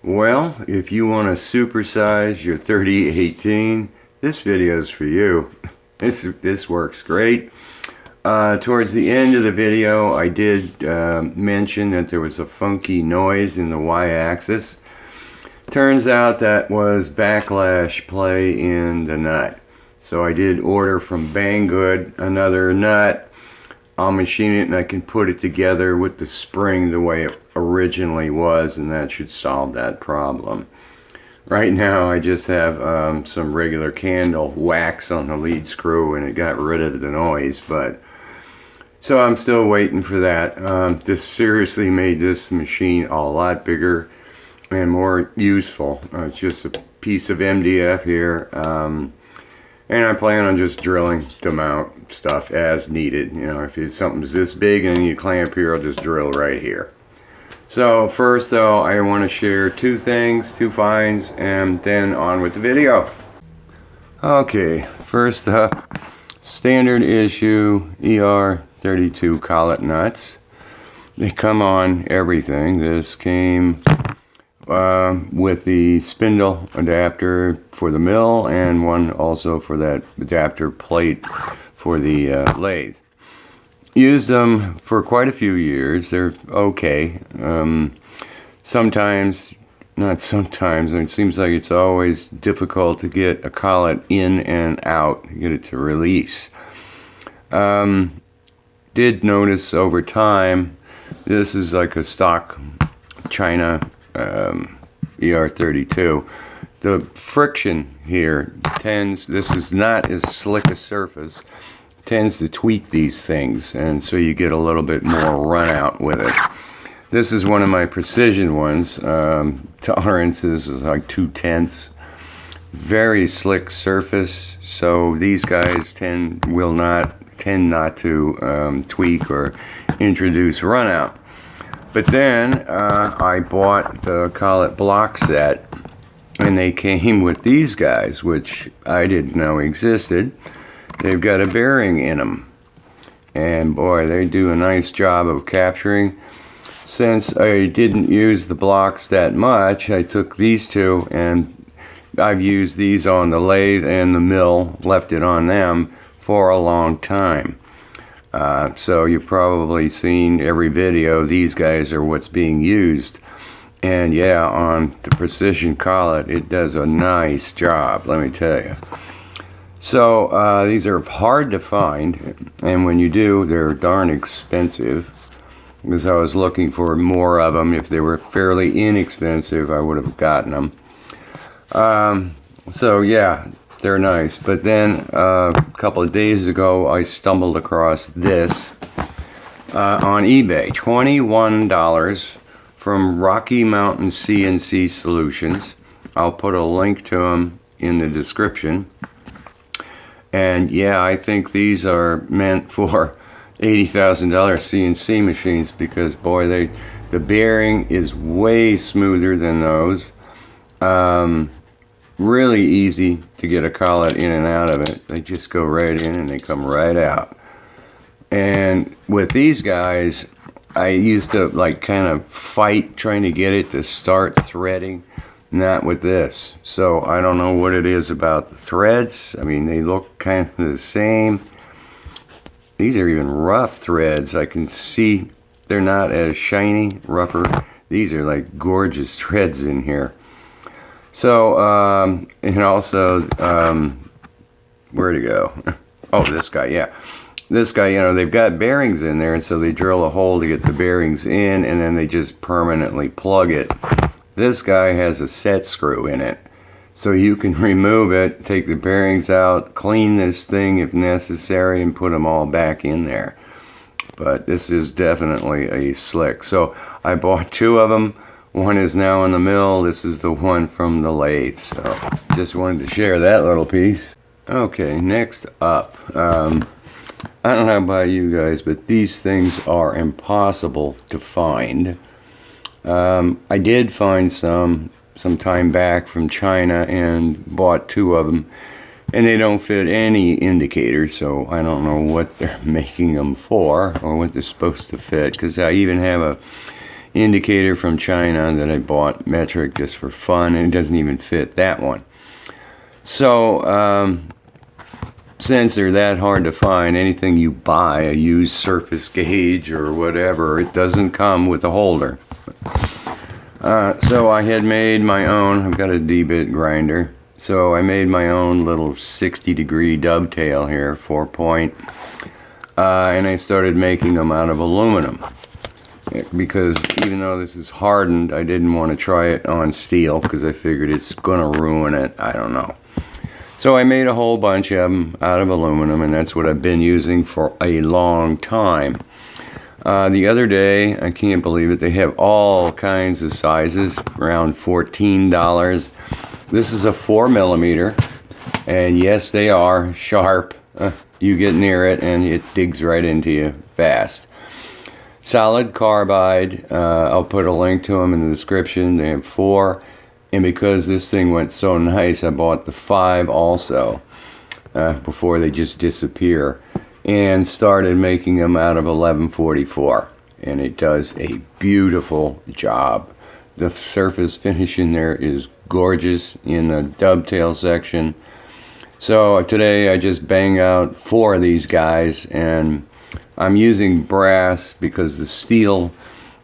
Well, if you want to supersize your 3018, this video is for you. This works great. Towards the end of the video, I did mention that there was a funky noise in the y-axis. Turns out that was backlash play in the nut. So I did order from Banggood another nut. I'll machine it and I can put it together with the spring the way it originally was, and that should solve that problem. Right now I just have some regular candle wax on the lead screw and it got rid of the noise, but so I'm still waiting for that. This seriously made this machine a lot bigger and more useful. It's just a piece of MDF here, and I plan on just drilling to mount stuff as needed. You know, if something's this big and you clamp here, I'll just drill right here. So first though, I want to share two finds, and then on with the video. Okay, first up, standard issue ER32 collet nuts. They come on everything. This came with the spindle adapter for the mill, and one also for that adapter plate for the lathe. Used them for quite a few years. They're okay. Sometimes, not sometimes, it seems like it's always difficult to get a collet in and out, get it to release. Did notice over time, this is like a stock China ER32. The friction here this is not as slick a surface, tends to tweak these things, and so you get a little bit more run out with it. This is one of my precision ones. Tolerances is like 2/10. Very slick surface, so these guys tend not to tweak or introduce run out. But then I bought the collet block set, and they came with these guys, which I didn't know existed. They've got a bearing in them, and boy, they do a nice job of capturing. Since I didn't use the blocks that much, I took these two, and I've used these on the lathe and the mill, left it on them for a long time. So you've probably seen every video. These guys are what's being used, and yeah, on the precision collet it does a nice job, let me tell you. So these are hard to find, and when you do, they're darn expensive, because I was looking for more of them. If they were fairly inexpensive, I would have gotten them. So yeah, they're nice. But then a couple of days ago I stumbled across this on eBay. $21 from Rocky Mountain CNC Solutions. I'll put a link to them in the description. And yeah, I think these are meant for $80,000 CNC machines, because boy, the bearing is way smoother than those. Really easy to get a collet in and out of it. They just go right in and they come right out. And with these guys, I used to like kind of fight trying to get it to start threading. Not with this. So I don't know what it is about the threads. I mean, they look kind of the same. These are even rough threads. I can see they're not as shiny, rougher. These are like gorgeous threads in here. So, and also, where'd it go? Oh, this guy, yeah. This guy, you know, they've got bearings in there, and so they drill a hole to get the bearings in, and then they just permanently plug it. This guy has a set screw in it, so you can remove it, take the bearings out, clean this thing if necessary, and put them all back in there. But this is definitely a slick. So I bought two of them. One is now in the mill. This is the one from the lathe. So just wanted to share that little piece. Okay, next up. I don't know about you guys, but these things are impossible to find. I did find some time back from China and bought two of them, and they don't fit any indicators, so I don't know what they're making them for or what they're supposed to fit, because I even have a indicator from China that I bought metric just for fun, and it doesn't even fit that one. So since they're that hard to find, anything you buy, a used surface gauge or whatever, it doesn't come with a holder. So I had made my own. I've got a D-bit grinder, so I made my own little 60-degree dovetail here, 4-point, and I started making them out of aluminum, because even though this is hardened, I didn't want to try it on steel because I figured it's gonna ruin it. I don't know. So I made a whole bunch of them out of aluminum, and that's what I've been using for a long time. The other day, I can't believe it, they have all kinds of sizes, around $14. This is a 4mm, and yes, they are sharp. You get near it and it digs right into you fast. Solid carbide. I'll put a link to them in the description. They have 4, and because this thing went so nice, I bought the 5 also before they just disappear, and started making them out of 1144, and it does a beautiful job. The surface finish in there is gorgeous in the dovetail section. So today I just bang out 4 of these guys, and I'm using brass because the steel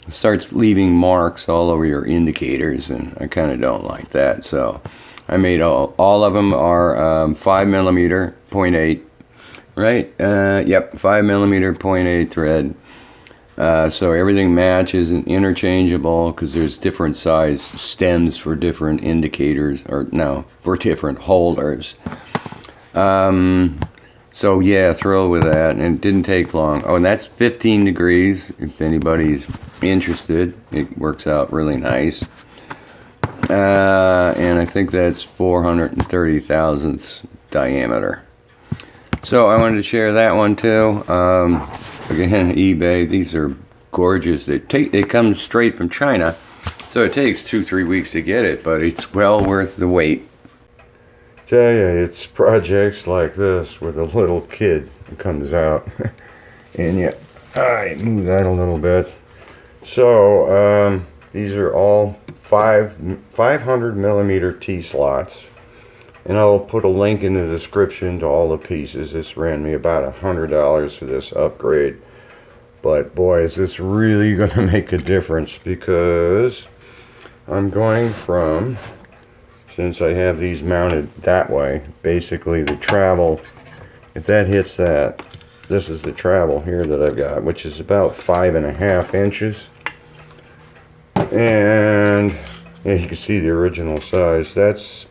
starts leaving marks all over your indicators, and I kind of don't like that. So I made all of them are 5mm 0.8, right? Yep, 5mm 0.8 thread. So everything matches and interchangeable because there's different size stems for different indicators, or no, for different holders. So yeah, thrilled with that, and it didn't take long. Oh, and that's 15 degrees if anybody's interested. It works out really nice. And I think that's 430 thousandths diameter. So I wanted to share that one too. Again, eBay, these are gorgeous. They come straight from China, so it takes 2-3 weeks to get it, but it's well worth the wait. Tell you, it's projects like this where the little kid comes out. And yeah, I move that a little bit. So these are all 500mm T-slots, and I'll put a link in the description to all the pieces. This ran me about $100 for this upgrade, but boy, is this really going to make a difference, because I'm going from, since I have these mounted that way, basically the travel, if that hits that, this is the travel here that I've got, which is about 5.5 inches. And yeah, you can see the original size. That's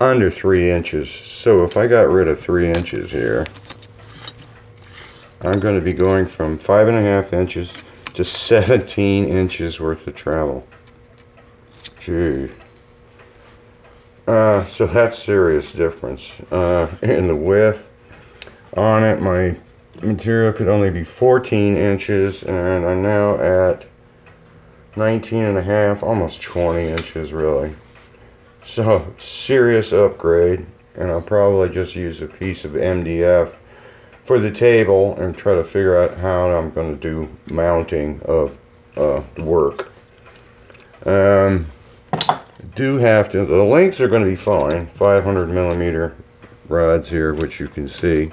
under 3 inches. So if I got rid of 3 inches here, I'm going to be going from 5.5 inches to 17 inches worth of travel. Gee. So that's serious difference. In the width on it, my material could only be 14 inches, and I'm now at 19.5, almost 20 inches really. So serious upgrade, and I'll probably just use a piece of MDF for the table and try to figure out how I'm going to do mounting of work. Do have to, the lengths are going to be fine, 500mm rods here, which you can see.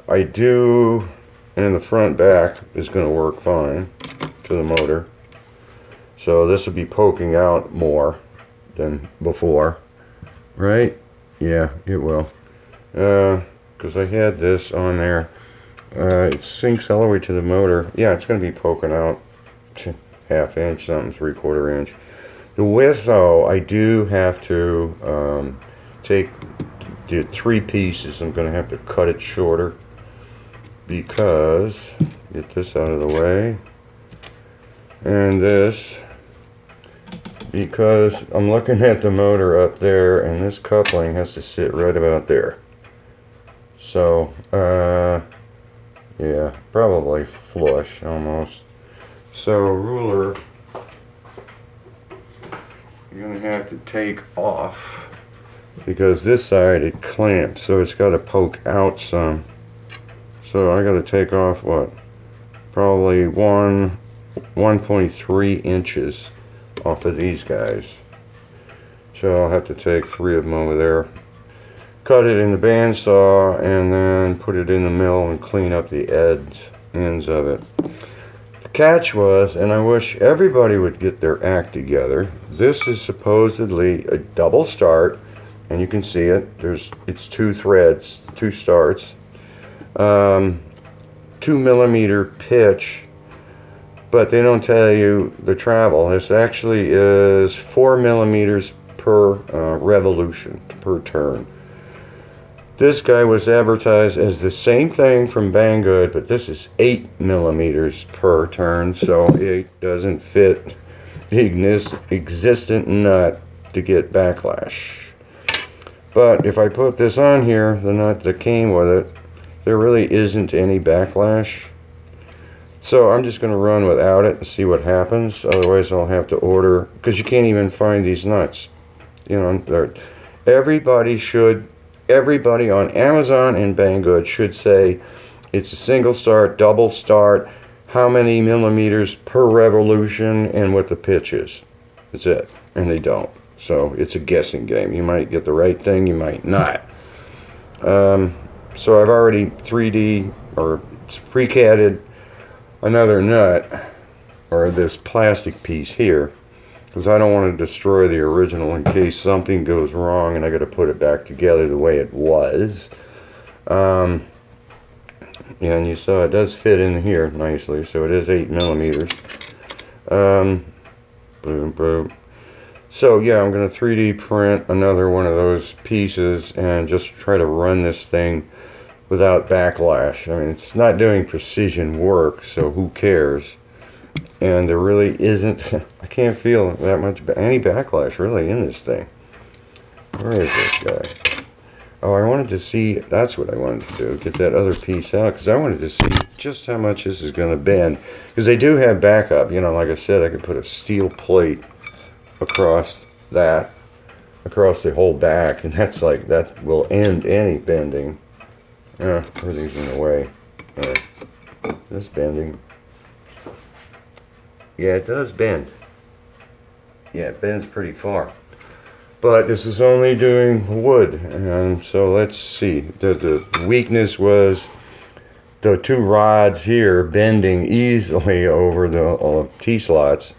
I do, and the front back is going to work fine to the motor. So this will be poking out more than before, right? Yeah, it will. Because I had this on there. It sinks all the way to the motor. Yeah, it's going to be poking out 1/2 inch, something, 3/4 inch. The width, though, I do have to do 3 pieces. I'm going to have to cut it shorter because, get this out of the way, and this, because I'm looking at the motor up there, and this coupling has to sit right about there. So, yeah, probably flush almost. So, ruler, you're going to have to take off, because this side it clamps, so it's got to poke out some. So I got to take off what? Probably 1 1.3 inches off of these guys. So I'll have to take 3 of them over there, cut it in the bandsaw, and then put it in the mill and clean up the ends of it. The catch was, and I wish everybody would get their act together, this is supposedly a double start, and you can see it. It's 2 threads, 2 starts, 2mm pitch, but they don't tell you the travel. This actually is 4mm per revolution, per turn. This guy was advertised as the same thing from Banggood, but this is 8mm per turn, so it doesn't fit the existent nut to get backlash. But if I put this on here, the nut that came with it, there really isn't any backlash. So I'm just going to run without it and see what happens. Otherwise I'll have to order, because you can't even find these nuts. You know, everybody on Amazon and Banggood should say it's a single start, double start, how many millimeters per revolution, and what the pitch is. That's it. And they don't. So it's a guessing game. You might get the right thing, you might not. So I've already 3D or pre-catted another nut, or this plastic piece here, because I don't want to destroy the original in case something goes wrong and I got to put it back together the way it was. And you saw it does fit in here nicely, so it is 8mm. Boom, boom. So yeah, I'm going to 3D print another one of those pieces and just try to run this thing without backlash. I mean, it's not doing precision work, so who cares? And there really isn't, I can't feel that much, any backlash really in this thing. Where is this guy? Oh, I wanted to see, that's what I wanted to do, get that other piece out, because I wanted to see just how much this is going to bend. Because they do have backup, you know, like I said, I could put a steel plate across the whole back, and that's like, that will end any bending. Everything's in the way. This bending. Yeah, it does bend. Yeah, it bends pretty far. But this is only doing wood, and so let's see. The weakness was the 2 rods here bending easily over the T-slots.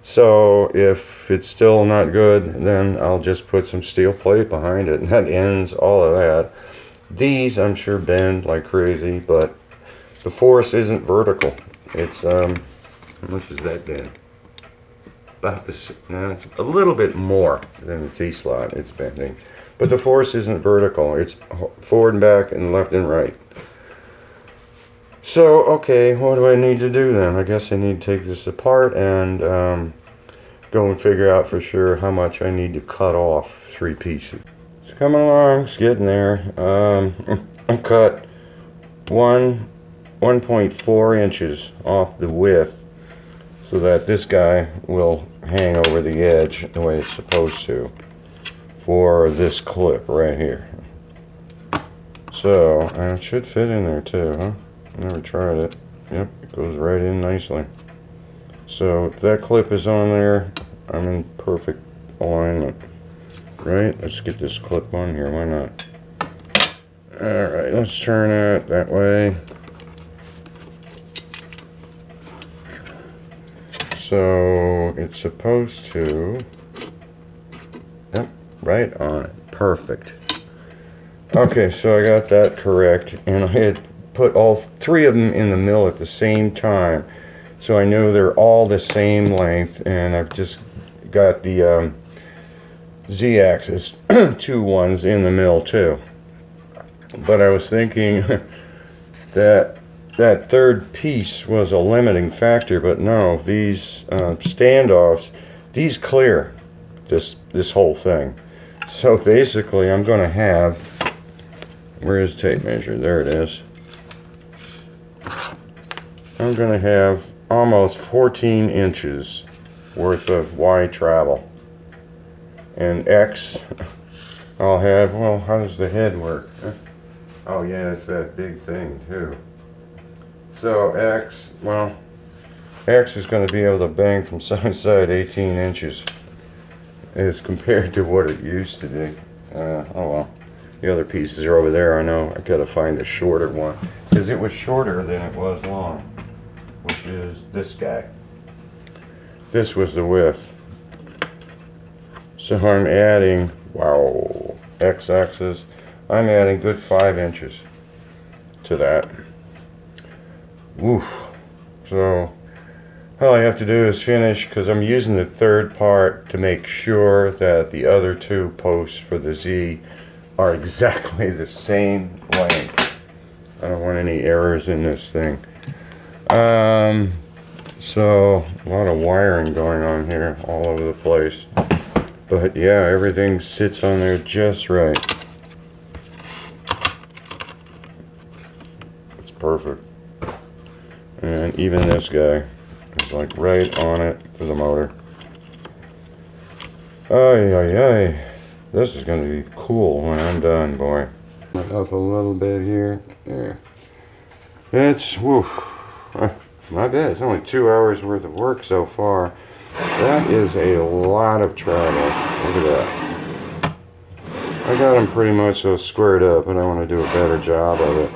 So if it's still not good, then I'll just put some steel plate behind it, and that ends all of that. These, I'm sure, bend like crazy, but the force isn't vertical. It's, how much does that bend? About this, no, it's a little bit more than the T-slot it's bending. But the force isn't vertical. It's forward and back and left and right. So, okay, what do I need to do then? I guess I need to take this apart and go and figure out for sure how much I need to cut off 3 pieces. It's coming along, it's getting there. I cut 1.4 inches off the width so that this guy will hang over the edge the way it's supposed to for this clip right here. So, it should fit in there too, huh? Never tried it. Yep, it goes right in nicely. So if that clip is on there, I'm in perfect alignment. Right? Let's get this clip on here, why not? Alright, let's turn it that way. So it's supposed to, yep, right on it. Perfect. Okay, so I got that correct, and I had put all 3 of them in the mill at the same time, so I know they're all the same length, and I've just got the Z-axis 2 ones in the mill too. But I was thinking that that 3rd piece was a limiting factor, but no, these standoffs, these clear this whole thing. So basically I'm going to have, where is the tape measure? There it is. I'm going to have almost 14 inches worth of Y travel. And X, I'll have, well, how does the head work? Oh yeah, it's that big thing too. So X, well, X is going to be able to bang from side to side 18 inches as compared to what it used to be. Oh well. The other pieces are over there. I know I gotta find a shorter one because it was shorter than it was long, which is this guy. This was the width. So I'm adding, wow, x-axis. I'm adding good 5 inches to that. Woof. So all I have to do is finish, because I'm using the third part to make sure that the other two posts for the Z are exactly the same length. I don't want any errors in this thing. So a lot of wiring going on here all over the place. But yeah, everything sits on there just right. It's perfect. And even this guy is like right on it for the motor. Ay, ay, ay. This is going to be cool when I'm done, boy. Up a little bit here. There. It's, woof. Not bad. It's only 2 hours worth of work so far. That is a lot of travel. Look at that. I got them pretty much so squared up, and I want to do a better job of it.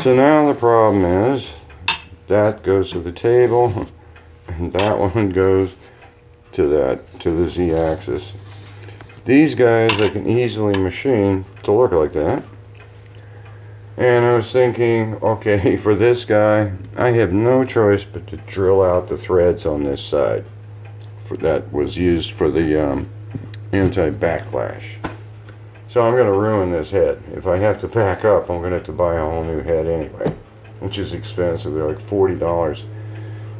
So now the problem is, that goes to the table, and that one goes to the Z-axis. These guys I can easily machine to look like that. And I was thinking, okay, for this guy, I have no choice but to drill out the threads on this side. That was used for the anti-backlash. So I'm going to ruin this head. If I have to back up, I'm going to have to buy a whole new head anyway, which is expensive. They're like $40.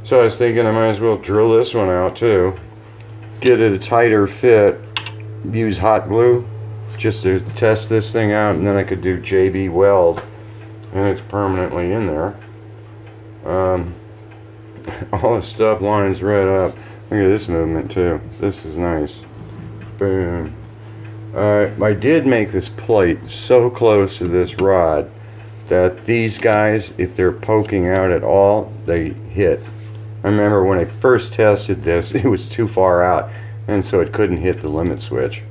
So I was thinking I might as well drill this one out too, get it a tighter fit, use hot glue just to test this thing out, and then I could do JB weld, and it's permanently in there. All the stuff lines right up. Look at this movement too. This is nice. Boom. I did make this plate so close to this rod that these guys, if they're poking out at all, they hit. I remember when I first tested this, it was too far out, and so it couldn't hit the limit switch.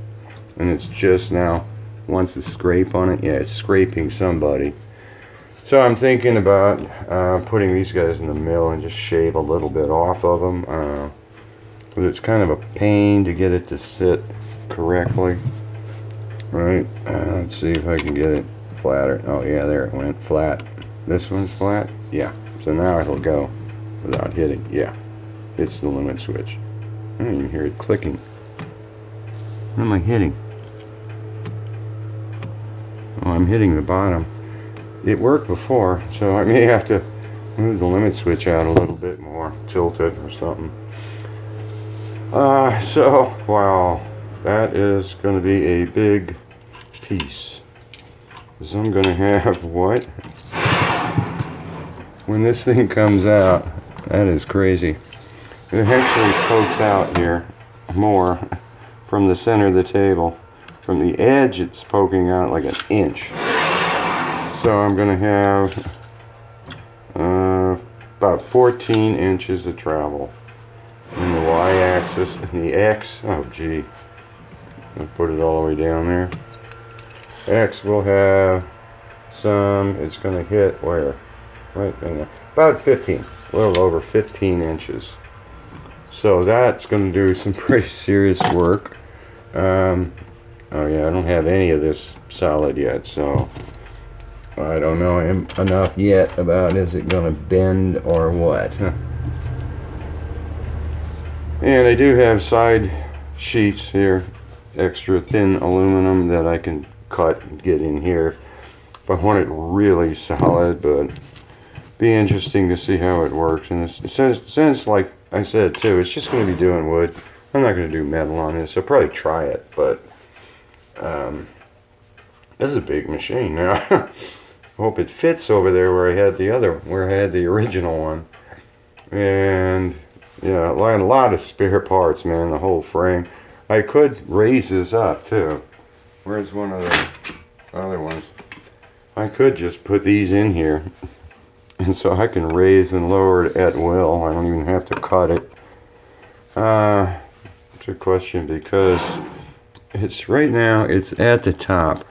And it's just now, once the scrape on it, yeah, it's scraping somebody. So I'm thinking about putting these guys in the mill and just shave a little bit off of them. But it's kind of a pain to get it to sit correctly. Right, let's see if I can get it flatter. Oh yeah, there it went flat. This one's flat? Yeah. So now it'll go without hitting. Yeah, it's the limit switch. I don't even hear it clicking. What am I hitting? Oh, I'm hitting the bottom. It worked before, so I may have to move the limit switch out a little bit more, tilt it or something. So, wow, that is going to be a big piece. Because I'm going to have what? When this thing comes out, that is crazy. It actually pokes out here more from the center of the table. From the edge, it's poking out like an inch. So I'm going to have about 14 inches of travel in the y-axis, and the x, oh gee, I'll put it all the way down there. X will have some, it's going to hit where? Right in there. About 15, a little over 15 inches. So that's going to do some pretty serious work. Oh yeah, I don't have any of this solid yet, so I don't know enough yet about is it going to bend or what. And I do have side sheets here, extra thin aluminum that I can cut and get in here if I want it really solid, but be interesting to see how it works. And since like I said too, it's just going to be doing wood. I'm not going to do metal on this. I'll probably try it, but this is a big machine now. I hope it fits over there where I had the original one. And yeah, a lot of spare parts, man, the whole frame. I could raise this up too. Where's one of the other ones? I could just put these in here and so I can raise and lower it at will. I don't even have to cut it. It's a question because it's right now it's at the top,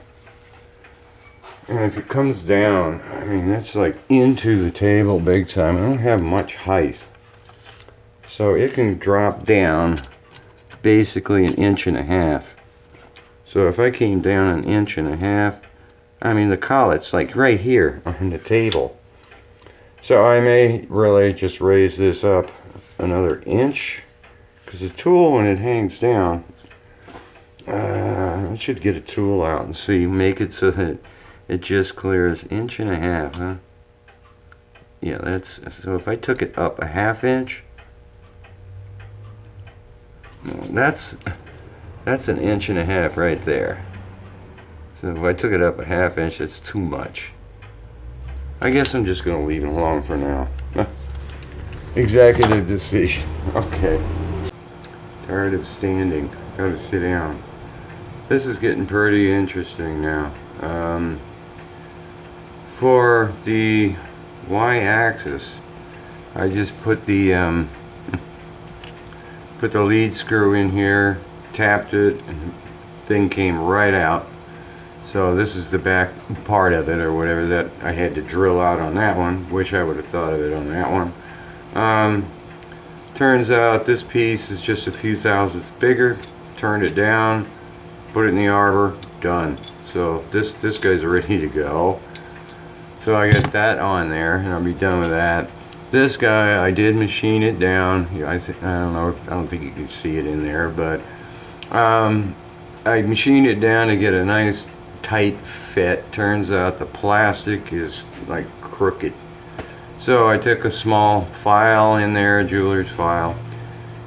and if it comes down, I mean that's like into the table big time. I don't have much height, so it can drop down basically 1.5 inches. So if I came down 1.5 inches, I mean the collet's like right here on the table. So I may really just raise this up another inch, because the tool, when it hangs down, I should get a tool out and see, make it so that it just clears 1.5 inches, huh? Yeah, that's, so if I took it up 1/2 inch, that's 1.5 inches right there. So if I took it up 1/2 inch, that's too much. I guess I'm just going to leave it alone for now. Executive decision. Okay. Tired of standing. Gotta sit down. This is getting pretty interesting now. For the y-axis, I just put the lead screw in here, tapped it, and the thing came right out. So this is the back part of it, or whatever, that I had to drill out on that one. Wish I would have thought of it on that one. Turns out this piece is just a few thousandths bigger. Turned it down, put it in the arbor, done. So this guy's ready to go. So I got that on there, and I'll be done with that. This guy, I did machine it down. I don't know. I don't think you can see it in there, but I machined it down to get a nice tight fit. Turns out the plastic is like crooked. So I took a small file in there, a jeweler's file,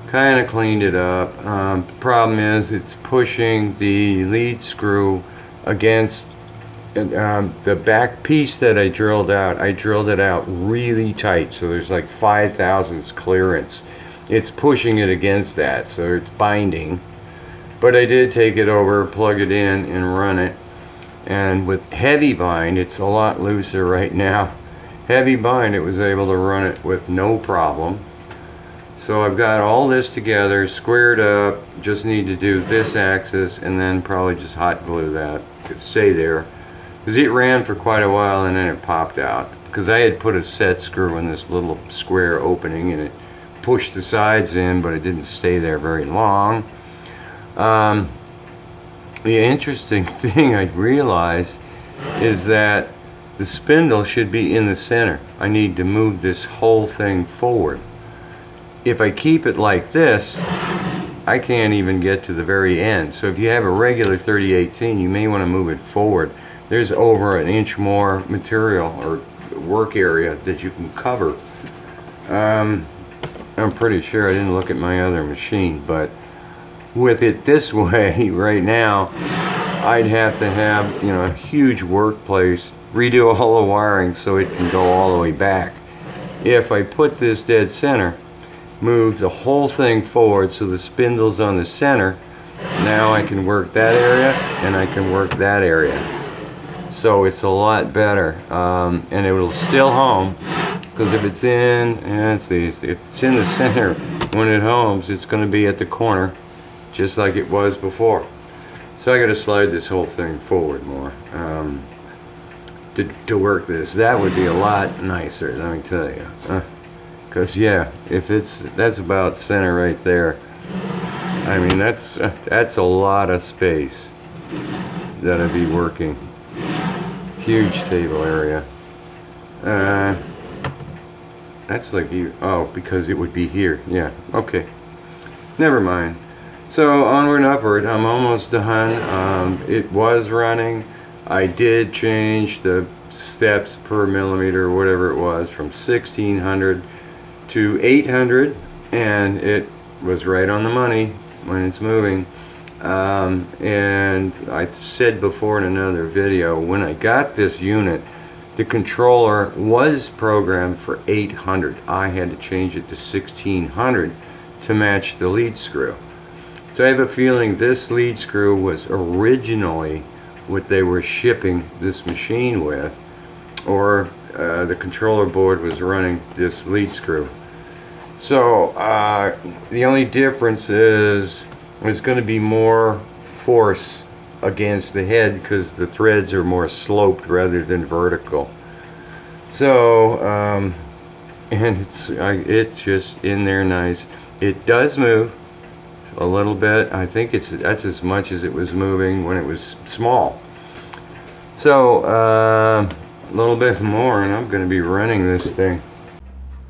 kind of cleaned it up. The problem is it's pushing the lead screw against the back piece that I drilled out. I drilled it out really tight, so there's like 5 thousandths clearance. It's pushing it against that, so it's binding. But I did take it over, plug it in, and run it. And with heavy bind, it's a lot looser right now. Heavy bind, it was able to run it with no problem. So I've got all this together, squared up. Just need to do this axis, and then probably just hot glue that to stay there. Because it ran for quite a while, and then it popped out. Because I had put a set screw in this little square opening, and it pushed the sides in, but it didn't stay there very long. The interesting thing I realized is that the spindle should be in the center. I need to move this whole thing forward. If I keep it like this, I can't even get to the very end. So if you have a regular 3018, you may want to move it forward. There's over 1 inch more material or work area that you can cover. I'm pretty sure, I didn't look at my other machine, but with it this way right now, I'd have to have, a huge workplace, redo all the wiring so it can go all the way back. If I put this dead center, move the whole thing forward so the spindle's on the center, now I can work that area and I can work that area. So it's a lot better, and it will still home, because if it's in, let's see, if it's in the center when it homes, it's going to be at the corner, just like it was before. So I got to slide this whole thing forward more to work this. That would be a lot nicer, let me tell you. Because yeah, if that's about center right there. I mean, that's a lot of space that I'd be working. Huge table area. That's like you. Oh, because it would be here. Yeah. Okay. Never mind. So onward and upward. I'm almost done. It was running. I did change the steps per millimeter, or whatever it was, from 1600 to 800, and it was right on the money when it's moving. And I said before in another video, when I got this unit, the controller was programmed for 800. I had to change it to 1600 to match the lead screw. So I have a feeling this lead screw was originally what they were shipping this machine with, or the controller board was running this lead screw. So the only difference is it's going to be more force against the head because the threads are more sloped rather than vertical. So and it's just in there nice. It does move a little bit. I think that's as much as it was moving when it was small. So a little bit more and I'm going to be running this thing.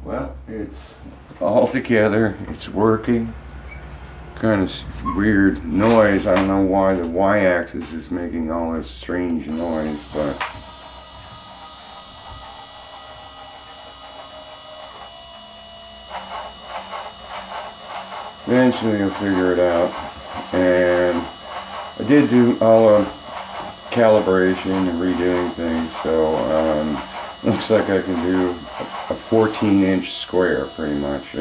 Well, it's all together. It's working. Kind of weird noise. I don't know why the y-axis is making all this strange noise, but eventually you'll figure it out. And I did do all of calibration and redoing things, so looks like I can do a 14-inch square pretty much.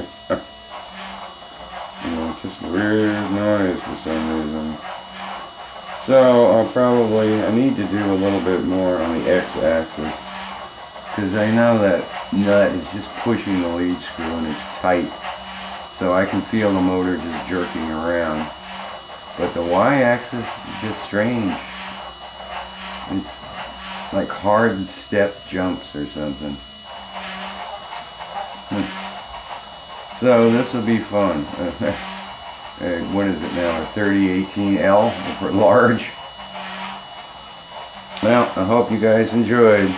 You know, just weird noise for some reason. So I need to do a little bit more on the x-axis because I know that nut is just pushing the lead screw and it's tight. So I can feel the motor just jerking around. But the y-axis is just strange. It's like hard step jumps or something. So this will be fun. What is it now? A 3018L for large. Well, I hope you guys enjoyed.